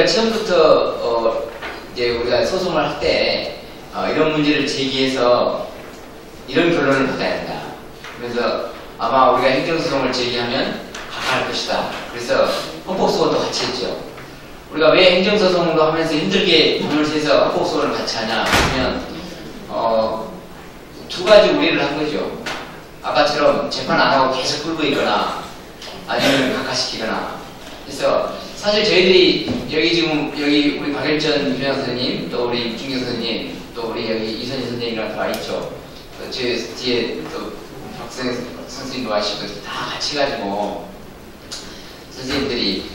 우리가 처음부터 이제 우리가 소송을 할 때 이런 문제를 제기해서 이런 결론을 받아야 한다. 그래서 아마 우리가 행정소송을 제기하면 각하할 것이다. 그래서 헌법소원도 같이 했죠. 우리가 왜 행정소송으로 하면서 힘들게 밤을 새서 헌법소원을 같이 하냐 하면 두 가지 우려를 한 거죠. 아까처럼 재판 안 하고 계속 끌고 있거나 아니면 각하시키거나. 그래서 사실 저희들이 여기 우리 박일전 유명 선생님, 또 우리 육중경 선생님, 또 우리 여기 이선희 선생님이랑 다 있죠. 저 뒤에 또 박선 선생님도 와시고 다 같이 가지고 선생님들이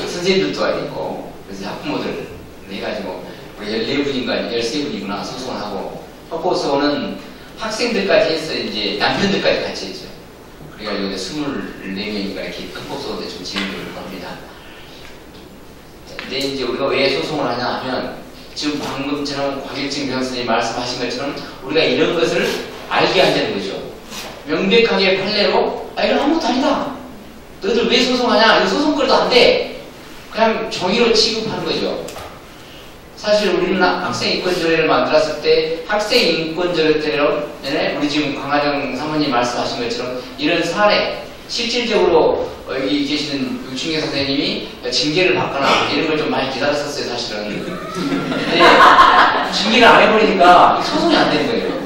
선생님들도 와 있고 그래서 학부모들 해가지고 우리 14분인가 13분이구나 소송을 하고 헌법소원은 학생들까지 해서 이제 남편들까지 같이 했죠. 그래가지고 24명인가 이렇게 헌법소원을 좀 진행을 합니다. 근데 이제 우리가 왜 소송을 하냐 하면 지금 방금처럼 곽일진 변호사님 말씀하신 것처럼 우리가 이런 것을 알게 하자는 거죠. 명백하게 판례로 이건 아무것도 아니다. 너희들 왜 소송하냐? 이거 소송거리도 안 돼. 그냥 정의로 취급하는 거죠. 사실 우리는 학생인권조례를 만들었을 때 학생인권조례 때문에 우리 지금 강하정 사모님 말씀하신 것처럼 이런 사례 실질적으로 여기 계시는 육중경 선생님이 징계를 받거나 이런 걸 좀 많이 기다렸었어요, 사실은. 근데 징계를 안 해버리니까 소송이 안 되는 거예요.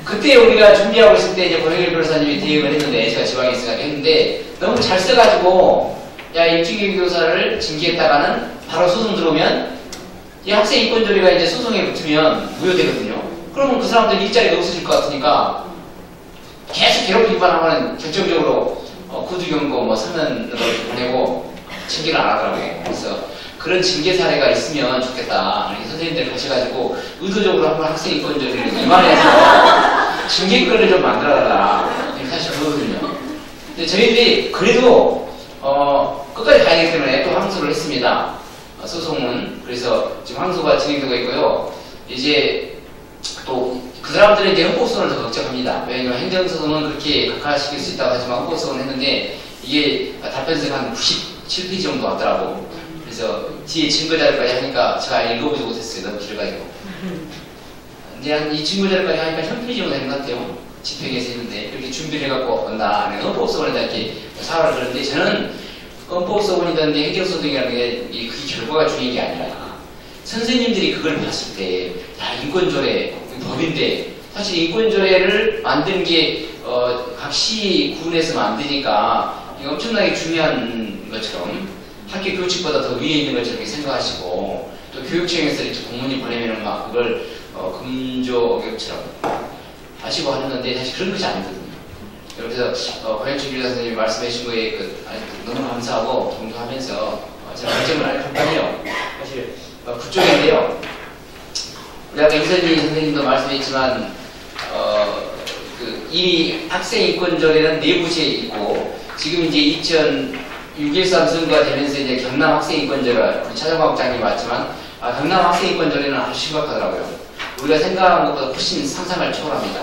그때 우리가 준비하고 있을 때 이제 권영일 변호사님이 대응을 했는데 제가 지방에 있으니까 했는데 너무 잘 써가지고 야 육중경 교사를 징계했다가는 바로 소송 들어오면 이 학생인권조례가 이제 소송에 붙으면 무효되거든요. 그러면 그 사람들 일자리가 없어질 것 같으니까 계속 괴롭히기만 하면 결정적으로 구두경고 뭐 서면으로 보내고 징계를 안 하더라고요. 그래서 그런 징계 사례가 있으면 좋겠다. 선생님들 가셔가지고 의도적으로 한번 학생인권조례를 위반해서 징계권을 좀 만들어달라. 사실 그거거든요. 근데 저희들이 그래도 끝까지 가야 되기 때문에 또 항소를 했습니다. 소송은. 그래서 지금 항소가 진행되고 있고요. 이제 또 그 사람들은 이제 헌법소원을 더 걱정합니다. 왜냐면 행정소송은 그렇게 각하시킬 수 있다고 하지만 헌법소원을 했는데 이게 답변서가 한 97페이지 정도 왔더라고. 그래서 뒤에 증거자료까지 하니까 제가 읽어보지 못했어요. 너무 길어가지고. 근데 한 이 증거자료까지 하니까 1000페이지 정도 되는 것 같아요. 집행에서 했는데 이렇게 준비를 해갖고 온다. 헌법소원에다 이렇게 사과를 그러는데 저는 헌법소원이든 행정소송이라는 게 그게 결과가 중요한 게 아니라 선생님들이 그걸 봤을 때 야 인권조례 법인데 사실 인권조례를 만든 게 각 시군에서 만드니까 이게 엄청나게 중요한 것처럼 학교 교칙보다 더 위에 있는 것처럼 생각하시고 또 교육청에서 이렇게 공문이 보내면 막 그걸 금조격처럼 하시고 하는데 사실 그런 것이 아니거든요. 그래서 권영춘 교사 선생님이 말씀해 주신 거에 너무 감사하고 동조하면서 제가 결정을 안 했거든요. 사실 그쪽인데요. 우리 아까 이선희 선생님도 말씀했지만 이미 학생인권조례는 내부제에 있고 지금 이제 2006.13 선거가 되면서 이제 경남 학생인권조례 우리 차정화 국장님 왔지만 경남 학생인권조례는 아주 심각하더라고요. 우리가 생각한 것보다 훨씬 상상을 초월합니다.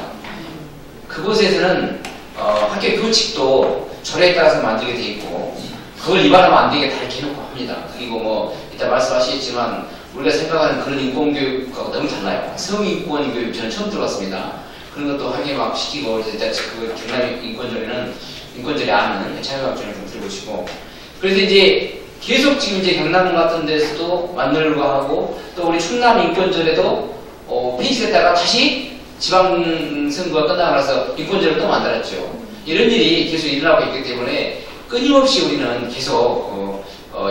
그곳에서는 학교 교칙도 조례에 따라서 만들게 돼 있고 그걸 위반하면 안 되게 다 이렇게 해놓고 합니다. 그리고 뭐 이따 말씀하시겠지만 우리가 생각하는 그런 인권교육하고 너무 달라요. 성인권 교육 저는 처음 들어봤습니다. 그런 것도 하게 막 시키고 그 경남 인권조례 안은 차유학전을 좀 들어보시고 그래서 이제 계속 지금 이제 경남 같은 데서도 만들려고 하고 또 우리 충남 인권조례도 폐지됐다가 다시 지방선거가 끝나고 나서 인권조례를 또 만들었죠. 이런 일이 계속 일어나고 있기 때문에 끊임없이 우리는 계속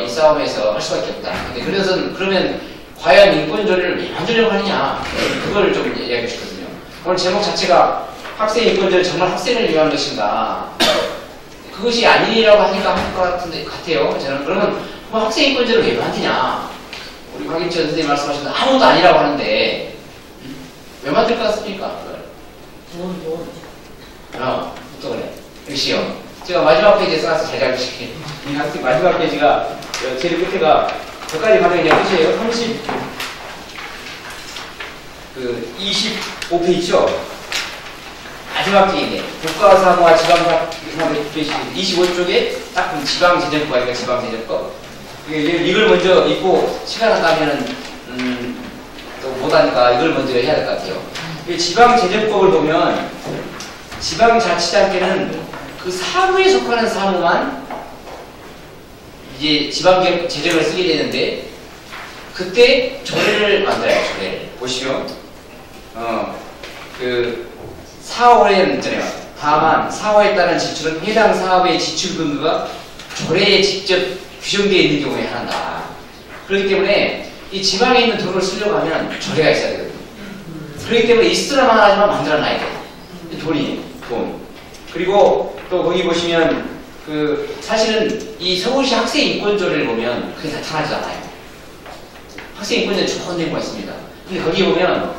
이 싸움에서 할 수밖에 없다. 근데 그러면 과연 인권조례를 왜 만들려고 하느냐 그걸 좀 이야기해 주거든요. 오늘 제목 자체가 학생 인권조례 정말 학생을 위한 것인가 그것이 아니라고 하니까 할 것 같아요. 저는 그러면 뭐 학생 인권조례를 왜 만드냐 우리 곽일천 선생님 말씀하신 아무것도 아니라고 하는데 왜 만들 것 같습니까? 또 그래. 역시요. 제가 마지막 페이지에 써놔서 잘 잡으시게. 이 학생 마지막 페이지가 제일 끝에가 저까지 가면 이제 끝이에요. 25페이지죠. 마지막 페이지에 국가사무와 지방사무 25쪽에 딱 지방재정법 아니까 지방재정법 이걸 먼저 읽고 시간 안 가면은 또 못하니까 이걸 먼저 해야 될 것 같아요. 지방재정법을 보면 지방자치단계는 그 사무에 속하는 사무만 이제 지방재정을 쓰게 되는데 그때 조례를 만들어요. 조례를 보시면 그 사업에 있잖아요. 다만 사업에 따른 지출은 해당 사업의 지출 근거가 조례에 직접 규정되어 있는 경우에 한다. 그렇기 때문에 이 지방에 있는 돈을 쓰려고 하면 조례가 있어야 되거든요. 그렇기 때문에 있으라만 하지만 만들어놔야 돼요. 돈. 그리고 또 거기 보시면 그 사실은 이 서울시 학생인권조례를 보면 그게 나타나지 않아요. 학생인권조례 좋은 내용가 있습니다. 근데 거기 보면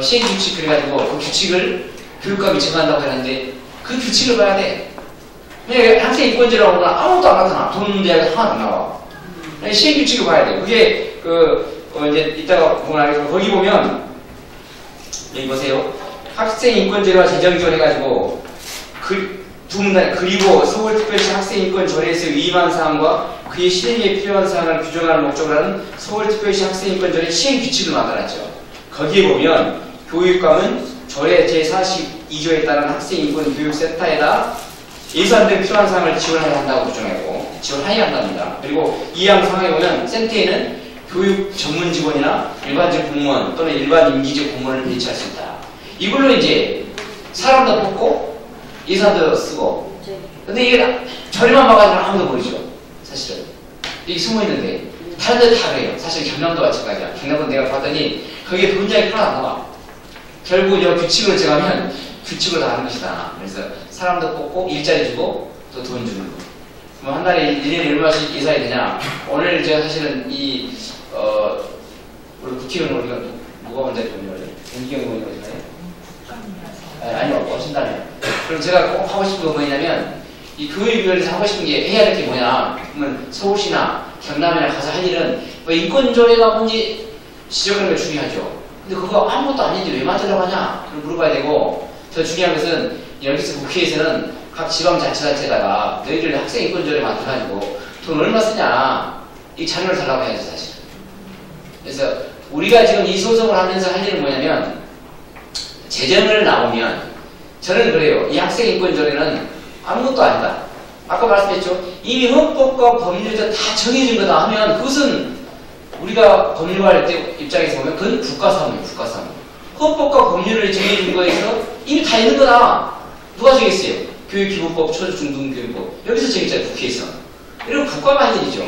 시행규칙 그래가지고 그 규칙을 교육감이 정한다고 하는데 그 규칙을 봐야 돼. 그냥 학생인권조례라고 하면 아무것도 안 나타나. 돈 문제가 하나도 안 나와. 시행규칙을 봐야 돼. 그게 이제 이따가 보면 알겠지만 거기 보면 여기 보세요. 학생인권조례와 재정조례 해가지고 두 문단 그리고 서울특별시 학생인권조례에서 위임한 사항과 그의 실행에 필요한 사항을 규정하는 목적으로 하는 서울특별시 학생인권조례 시행규칙을 만들었죠. 거기에 보면 교육감은 조례 제42조에 따른 학생인권교육센터에다 예산 등 필요한 사항을 지원해야 한다고 규정하고 지원해야 한답니다. 그리고 이항 상황에 보면 센터에는 교육 전문 직원이나 일반직 공무원 또는 일반 임기직 공무원을 배치할 수 있다. 이걸로 이제 사람도 뽑고 예산도 쓰고. 근데 이게 저리만 봐가지고 아무도 모르죠. 사실은 이게 숨어있는데 다른 데도 다 그래요. 사실 경남도 마찬가지야. 경남도 내가 봤더니 거기에 돈장이 하나 안 나와. 결국 저 규칙을 정하면 규칙을 다 하는 것이다. 그래서 사람도 뽑고 일자리 주고 또 돈 주는 거. 그럼 한 달에 1년에 얼마씩 예산이 되냐. 오늘 제가 사실은 우리 국회의원 우리가 누가 먼저 했거든요. 김기경 의원이 어디가요? 아니요, 오신다네요. 그럼 제가 꼭 하고 싶은 거 뭐냐면 이 교육위원회에서 하고 싶은 게 해야 될 게 뭐냐. 그러면 서울시나 경남이나 가서 할 일은 뭐 인권조례가 뭔지 지적하는 게 중요하죠. 근데 그거 아무것도 아닌데 왜 만들려고 하냐? 그걸 물어봐야 되고 더 중요한 것은 여기서 국회에서는 각 지방자치단체에다가 너희들 학생인권조례 만들어가지고 돈 얼마 쓰냐 이 자료를 달라고 해야죠 사실. 그래서 우리가 지금 이 소송을 하면서 할 일은 뭐냐면 재정을 나오면 저는 그래요. 이 학생인권조례는 아무것도 아니다. 아까 말씀했죠. 이미 헌법과 법률에서 다 정해진 거다 하면 그것은 우리가 법률할 때 입장에서 보면 그건 국가사무예요. 국가사무. 헌법과 법률을 정해준 거에서 이미 다 있는 거다. 누가 정했어요? 교육기본법, 초중등교육법. 여기서 정했잖아요. 국회에서. 이런 국가가 할 일이죠.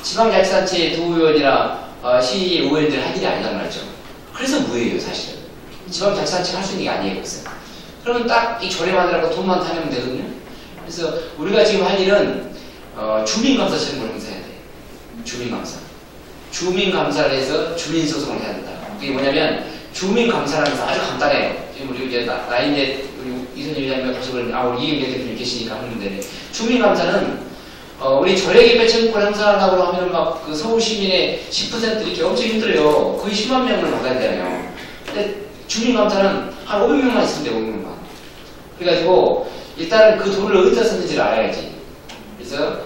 지방자치단체 도의원이나 시의원들 할 일이 아니란 말이죠. 그래서 무예요 사실은. 지방자치단체가 할 수 있는 게 아니에요. 그래서. 그러면 딱 이 조례 만들라고 돈만 타내면 되거든요. 그래서 우리가 지금 할 일은 주민감사 청구를 행사해야 돼. 주민감사. 주민감사를 해서 주민소송을 해야 된다. 그게 뭐냐면 주민감사라는 게 아주 간단해요. 지금 우리 이제 나인데 우리 이선희 위원장님과 보석을 우리 이경재 대표님 계시니까 하는데 주민감사는 우리 조례개별 청구를 행사하려고 하면 막 그 서울 시민의 10% 이렇게 엄청 힘들어요. 거의 10만 명을 받아야 되잖아요. 근데 주민감사는 한 500명만 있으면 돼요. 500명만. 그래가지고 일단은 그 돈을 어디다 썼는지를 알아야지. 그래서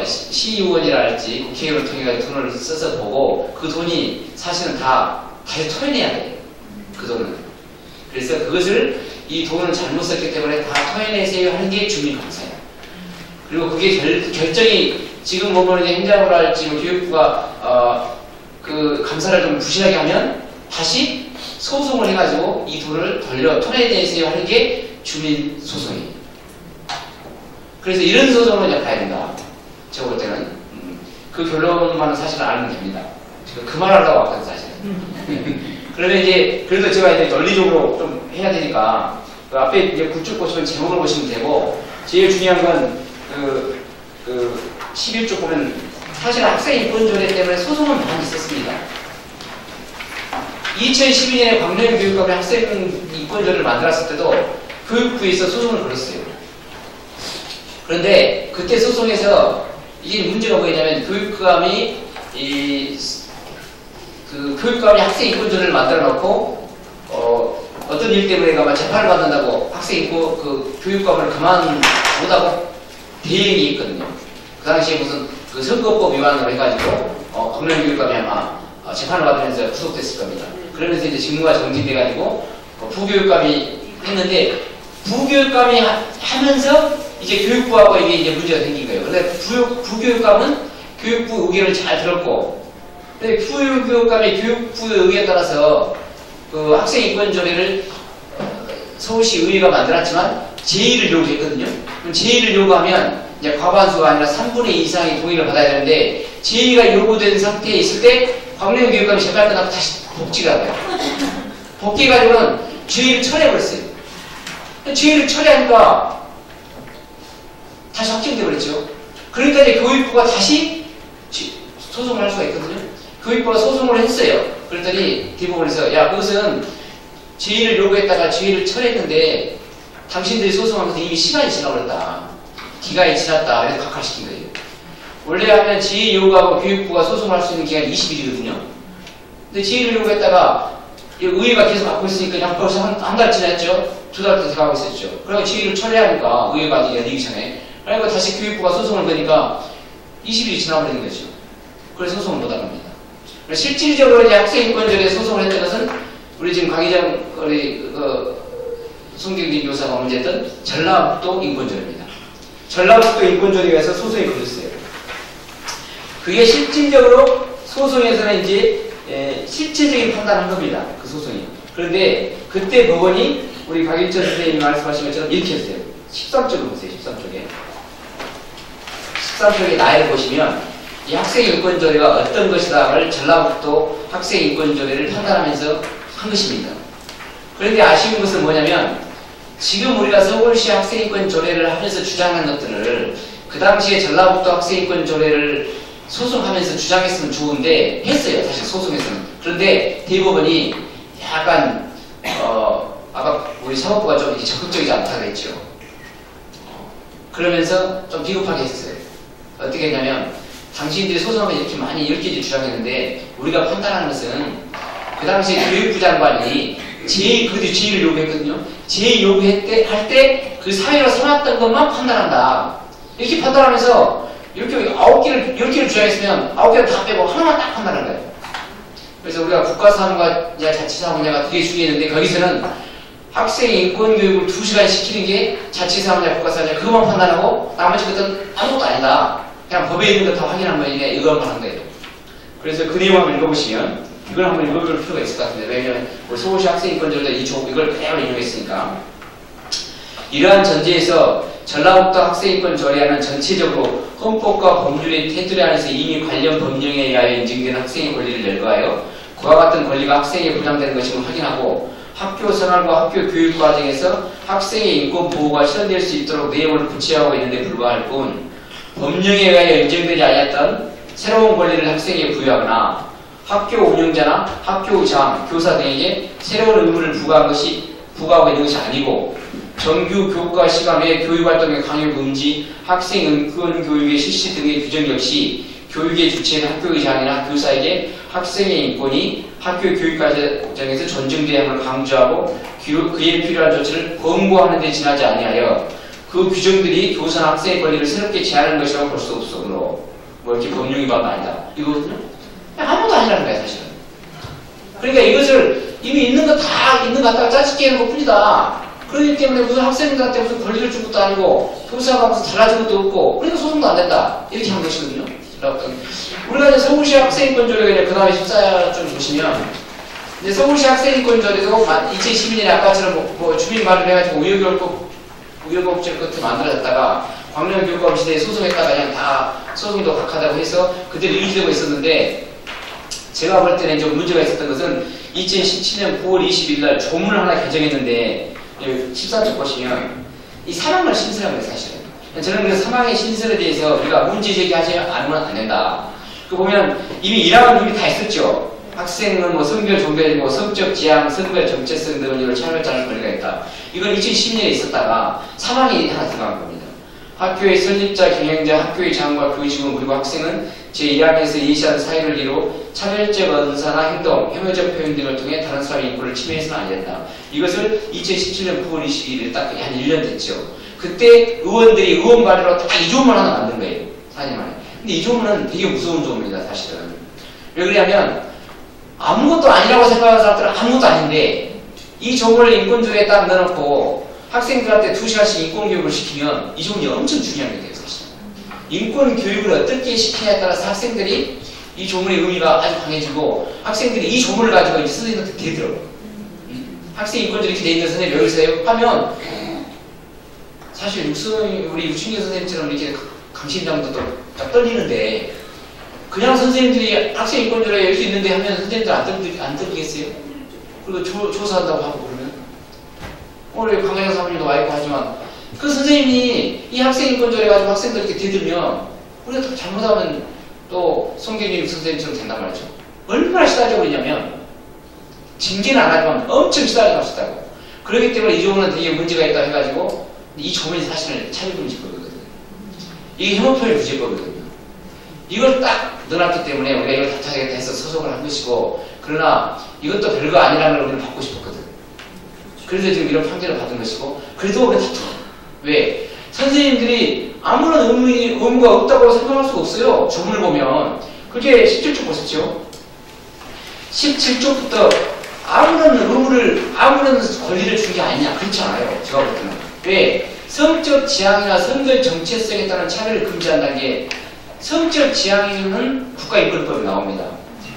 시의원이라 할지 국회의원을 통해 돈을 써서 보고 그 돈이 사실은 다시 토해내야 돼요. 그 돈은. 그래서 그것을 이 돈을 잘못 썼기 때문에 다 토해내세요 하는 게 주민감사예요. 그리고 그게 결정이 지금 보면 행정부라 할지 교육부가 그 감사를 좀 부실하게 하면 다시 소송을 해가지고 이 돈을 토해내세요 하는 게 주민소송이에요. 그래서 이런 소송을 이제 가야 된다. 제가 볼 때는 그 결론만은 사실은 알면 됩니다. 제가 그 말 하려고 왔거든요, 사실은. 그러면 이제 그래도 제가 이제 논리적으로 좀 해야 되니까 그 앞에 이제 굵쭉 보시면 제목을 보시면 되고 제일 중요한 건 그 11쪽 보면 사실 학생인권조례 때문에 소송은 많이 있었습니다. 2012년에 광명시 교육감이 학생인권조례를 만들었을 때도 교육부에서 소송을 걸었어요. 그런데 그때 소송에서 이게 문제가 뭐냐면 교육감이 교육감이 학생인권조례를 만들어 놓고 어떤 일 때문에 아마 재판을 받는다고 학생인권 교육감을 그만 못하고 대행이 있거든요. 그 당시에 무슨 그 선거법 위반으로 해가지고 검령교육감이 아마 재판을 받으면서 구속됐을 겁니다. 그러면서 이제 직무가 정지돼가지고 부교육감이 했는데 부교육감이 하면서 이제 교육부하고 이게 이제 문제가 생긴 거예요. 근데 부교육감은 교육부 의견을 잘 들었고, 근데 부교육감이 교육부의 의견에 따라서 그 학생 인권 조례를 서울시 의회가 만들었지만 제의를 요구했거든요. 그럼 제의를 요구하면 이제 과반수가 아니라 3분의 2 이상의 동의를 받아야 되는데 제의가 요구된 상태에 있을 때 광명교육감이 재판 끝나고 다시 복직을 하고요. 복귀해가지고는 제의를 철회해버렸어요. 제의를 철회하니까 다시 확정돼 버렸죠. 그러니까 이제 교육부가 다시 소송을 할 수가 있거든요. 교육부가 소송을 했어요. 그랬더니 대법원에서 야, 그것은 제의를 요구했다가 제의를 철회했는데 당신들이 소송하면서 이미 시간이 지나버렸다. 기간이 지났다. 그래서 각하시킨 거예요. 원래 하면 제의 요구하고 교육부가 소송할 수 있는 기간이 20일이거든요. 근데 제의를 요구했다가 의회가 계속 갖고 있으니까 벌써 한 달 지났죠. 2달 때 가고 있었죠. 그러니까 제의를 철회하니까 의회가 아직 열리기 전에. 그러니까 다시 교육부가 소송을 거니까 20일이 지나버리는 거죠. 그래서 소송을 못한 겁니다. 실질적으로 이제 학생인권조례에 소송을 했던 것은 우리 지금 강의장 우리 송경진 교사가 문제했던 전라북도 인권조례입니다. 전라북도 인권조례에서 소송이 걸렸어요. 그게 실질적으로 소송에서는 이제 실체적인 판단을 한 겁니다. 그 소송이. 그런데 그때 법원이 우리 박일철 선생님이 말씀하신 것처럼 이렇게 했어요. 13쪽을 보세요. 13쪽에 나열을 보시면 이 학생인권조례가 어떤 것이다를 전라북도 학생인권조례를 판단하면서 한 것입니다. 그런데 아쉬운 것은 뭐냐면 지금 우리가 서울시 학생인권조례를 하면서 주장한 것들을 그 당시에 전라북도 학생인권조례를 소송하면서 주장했으면 좋은데 했어요. 사실 소송에서는. 그런데 대법원이 약간 아까 우리 사법부가 좀 이렇게 적극적이지 않다고 했죠. 그러면서 좀 비겁하게 했어요. 어떻게 했냐면 당신들이 소송을 이렇게 많이 10개지 주장했는데 우리가 판단하는 것은 그 당시에 교육부 장관이 제의를 요구했거든요. 제의 요구할 때 그 사회로 삼았던 것만 판단한다. 이렇게 판단하면서 이렇게 10개를 주장했으면 9개를 다 빼고 하나만 딱 판단한 거예요. 그래서 우리가 국가사무과 자치사무냐가 되게 중요했는데 거기서는 학생의 인권교육을 2시간 시키는 게 자치사무냐 국가사무냐 그것만 판단하고 나머지 것들은 아무것도 아니다. 그냥 법에 있는 거 다 확인한 거니까 이것만 하는 거예요. 그래서 그 내용 한번 읽어보시면 이걸 한번 읽어볼 필요가 있을 것 같은데 왜냐면 서울시 학생인권조례도 이걸 그대로 인용했으니까 이러한 전제에서 전라북도 학생인권조례안은 전체적으로 헌법과 법률의 테두리 안에서 이미 관련 법령에 의하여 인증된 학생의 권리를 열거하여 그와 같은 권리가 학생에게 보장되는 것임을 확인하고 학교 생활과 학교 교육 과정에서 학생의 인권 보호가 실현될 수 있도록 내용을 구체화하고 있는데 불과할 뿐 법령에 의하여 인정되지 않았던 새로운 권리를 학생에게 부여하거나 학교 운영자나 학교 의장, 교사 등에게 새로운 의무를 부과하고 있는 것이 아니고 정규 교과 시간 외 교육활동의 강요 금지, 학생 인권 교육의 실시 등의 규정 역시 교육의 주체인 학교의장이나 교사에게 학생의 인권이 학교 교육 과정에서 존중돼야 함을 강조하고 그에 필요한 조치를 권고하는 데 지나지 아니하여 그 규정들이 교사나 학생의 권리를 새롭게 제한하는 것이라고 볼 수 없으므로 뭐 이렇게 법령 위반도 아니다. 이거거든요. 아무것도 아니라는 거야 사실은. 그러니까 이것을 이미 있는 거 갖다가 짜집게 하는 것 뿐이다. 그렇기 때문에 무슨 학생들한테 무슨 권리를 준 것도 아니고 교사가 무슨 달라진 것도 없고 그러니까 소송도 안 됐다. 이렇게 한 것이거든요. 우리가 이제 서울시 학생인권조례가 그 다음에 14쪽 보시면 이제 서울시 학생인권조례도 2012년에 아까처럼 뭐 주민 말을 해가지고 우여곡절 끝에 만들어졌다가 광명교육감 시대에 소송했다가 그냥 다 소송도 각하다고 해서 그대로 유지되고 있었는데 제가 볼 때는 좀 문제가 있었던 것은 2017년 9월 20일 날 조문을 하나 개정했는데 14쪽 보시면 이 사망을 신설한 거예요 사실은. 저는 그 사망의 신설에 대해서 우리가 문제 제기하지 않으면 안 된다. 그 보면 이미 1학은 이미 다 했었죠. 학생은 뭐 성별, 종별이고 성적 지향, 성별 정체성 등을 이유로 차별자를 권리가 있다. 이건 2010년에 있었다가 사망이 하나 들어간 겁니다. 학교의 설립자, 경영자, 학교의 장과 교직원 그리고 학생은 제1항에서 예시한 사유를 이루 차별적 언사나 행동, 혐오적 표현 등을 통해 다른 사람의 인권을 침해해서는 안 된다. 이것을 2017년 9월 22일 딱 한 1년 됐죠. 그때 의원들이 의원 발의로 딱 이 조문을 하나 만든 거예요. 4년 만에. 근데 이 조문은 되게 무서운 조문이다, 사실은. 왜 그러냐면, 아무것도 아니라고 생각하는 사람들은 아무것도 아닌데, 이 조문을 인권조례에 딱 넣어놓고 학생들한테 2시간씩 인권교육을 시키면 이 조문이 엄청 중요한 게 돼요, 사실. 인권교육을 어떻게 시키냐에 따라서 학생들이 이 조문의 의미가 아주 강해지고 학생들이 이 조문을 가지고 이제 선생님한테 대들어. 학생 인권조 이렇게 돼 있는 선생님 여기 있어요? 하면 사실 우리 유충기 선생님처럼 이렇게 강심장도 딱 떨리는데 그냥 선생님들이 학생 인권조례 열 수 있는데 하면 선생님들 안 떨리겠어요? 그리고 조사한다고 하고 그러면 오늘 강혜영 사모님도 와 있고 하지만 그 선생님이 이 학생 인권조례 가지고 학생들 이렇게 대들면 우리가 또 잘못하면 또 송교님 선생님처럼 된단 말이죠. 얼마나 시달려버리냐면 징계는 안 하지만 엄청 시달릴 수 있다고. 그렇기 때문에 이 조문은 되게 문제가 있다 해가지고 이 조문이 사실은 차별금지법이거든요. 이게 혐오표현 부재법이거든요. 이걸 딱 넣어놨기 때문에 우리가 이걸 다투게 해서 소송을 한 것이고 그러나 이것도 별거 아니라는 걸 우리는 받고 싶었거든. 그래서 지금 이런 판결을 받은 것이고 그래도 우리가 다투어. 왜? 선생님들이 아무런 의무가 없다고 생각할 수가 없어요. 조문을 보면. 그게 17조 보셨죠? 17조부터 아무런 의무를, 아무런 권리를 준 게 아니냐. 그렇지 않아요. 제가 볼 때는. 왜? 성적 지향이나 성별 정체성에 따른 차별을 금지한다는 게 성적 지향에는 국가인권법에 나옵니다.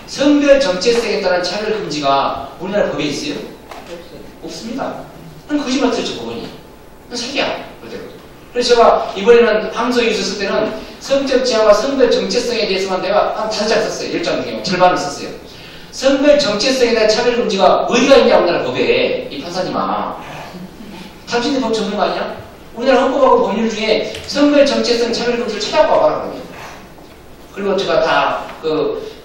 성별 정체성에 따른 차별 금지가 우리나라 법에 있어요? 없습니다. 그럼 거짓말 들었죠, 법원이. 그건 사기야. 그대로. 그래서 제가 이번에는 방송에 있었을 때는 성적 지향과 성별 정체성에 대해서만 내가 한 5장 썼어요. 10장 중에 절반을 썼어요. 성별 정체성에 대한 차별 금지가 어디가 있냐, 우리나라 법에. 이 판사님아. 당신들 법 전문가 아니야? 우리나라 헌법하고 법률 중에 성별 정체성 차별 금지를 찾아봐 봐라. 그리고 제가 다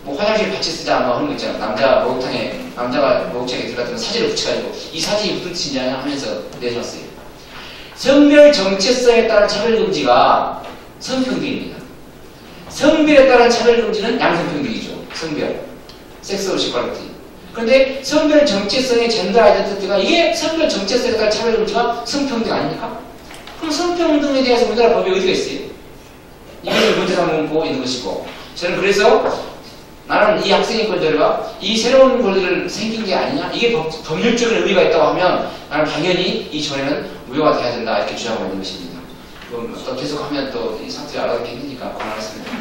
뭐 화장실 같이 쓰자 뭐 하는 거 있잖아. 남자가 목욕탕에 들어갔더니 사진을 붙여가지고 이 사진이 무슨 뜻이냐 하면서 내줬어요. 성별 정체성에 따른 차별금지가 성평등입니다. 성별에 따른 차별금지는 양성평등이죠. 성별. 섹스 이퀄리티. 그런데 성별 정체성의 젠더 아이덴티티가 이게 성별 정체성에 따른 차별금지가 성평등 아닙니까? 그럼 성평등에 대해서 우리나라 법이 어디가 있어요? 이걸 문제 삼고 있는 것이고 저는 그래서 나는 이 학생인권조례가 이 새로운 권리를 생긴 게 아니냐? 이게 법률적인 의미가 있다고 하면 나는 당연히 이 조례는 무효가 돼야 된다 이렇게 주장하고 있는 것입니다. 그럼 또 계속하면 또 이 상태를 알아듣기 힘드니까 그만하겠습니다.